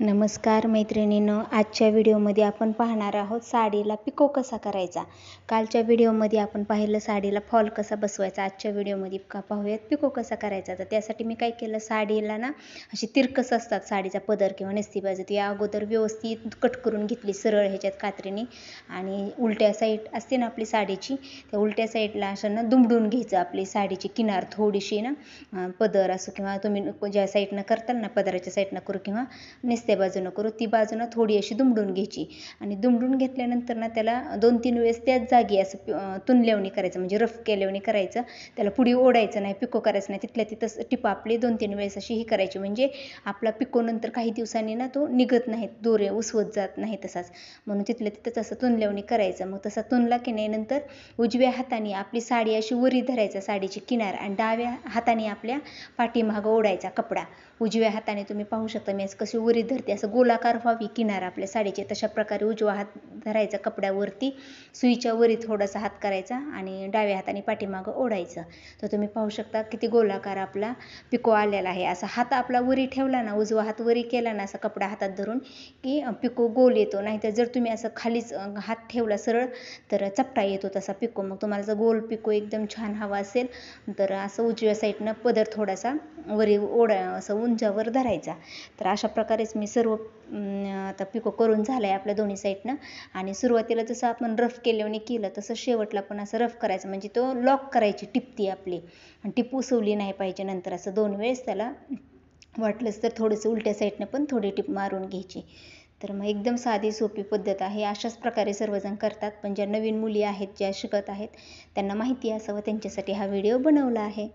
नमस्कार मैत्रिणींनो, आजच्या व्हिडिओमध्ये आपण पाहणार आहोत साडीला पिको कसा करायचा। कालच्या व्हिडिओमध्ये आपण पाहिलं साडीला फॉल कसा बसवायचा। आजच्या व्हिडिओमध्ये पाहूयात पिको कसा करायचा। तर त्यासाठी मी काय केलं, साडीला ना अशी तिरकस असतात साडीचा पदर किंवा नेसती बाजू, ती अगोदर व्यवस्थित कट करून घेतली सरळ ह्याच्यात कात्रीने, आणि उलट्या साईड असते ना आपली साडीची, त्या उलट्या साईडला असं ना दुमडून घ्यायचं आपली साडीची किनार थोडीशी ना, पदर असो किंवा तुम्ही ज्या साईडनं करताल ना पदराच्या साईडनं करू किंवा त्या बाजूनं करू, ती बाजूनं थोडी अशी दुमडून घ्यायची। आणि दुमडून घेतल्यानंतर ना त्याला 2-3 वेळेस त्याच जागी असं तुनलेवणी करायचं, म्हणजे रफ केलेवणी करायचं। त्याला पुढे ओढायचं नाही, पिको करायचं नाही, तिथल्या तिथंच टिपा आपली 2-3 वेळेस अशी ही करायची, म्हणजे आपला पिको नंतर काही दिवसांनी ना तो निघत नाहीत, दोरे उसवत जात नाही तसाच, म्हणून तिथल्या तिथंच असं तुनलेवणी करायचं। मग तसा तुनला की नाही नंतर उजव्या हाताने आपली साडी अशी वरी धरायचा, साडीची किनार, आणि डाव्या हाताने आपल्या पाठीमागं ओढायचा कपडा। उजव्या हाताने तुम्ही पाहू शकता मी कशी वरी धरते, असं गोलाकार व्हावी किनार आपल्या साडीची, तशा प्रकारे उजवा हात धरायचा कपड्यावरती, सुईच्या वरी थोडासा हात करायचा आणि डाव्या हाताने पाठीमागं ओढायचं। तर तुम्ही पाहू शकता किती गोलाकार आपला पिको आलेला आहे। असा हात आपला वरी ठेवला ना, उजवा हात वरी केला ना, असा कपडा हातात धरून की पिको गोल येतो। नाहीतर जर तुम्ही असं खालीच हात ठेवला सरळ तर चपटा येतो तसा पिको। मग तुम्हाला जर गोल पिको एकदम छान हवा असेल तर असं उजव्या साईडनं पदर थोडासा वरी असं उंचावर धरायचा। तर अशा प्रकारेच मी सर्व आता पिको करून झालं आहे आपल्या दोन्ही साईडनं। आणि सुरुवातीला जसं आपण रफ केल्याने केलं तसं शेवटला पण असं रफ करायचं, म्हणजे तो लॉक करायची टिपती आपली, आणि टिप उसवली नाही पाहिजे। नंतर असं 2 वेळेस त्याला वाटलंच तर थोडंसं उलट्या साईडनं पण थोडी टिप मारून घ्यायची। तर मग एकदम साधी सोपी पद्धत आहे, अशाच प्रकारे सर्वजण करतात, पण ज्या नवीन मुली आहेत ज्या शिकत आहेत त्यांना माहिती असावं, त्यांच्यासाठी हा व्हिडिओ बनवला आहे।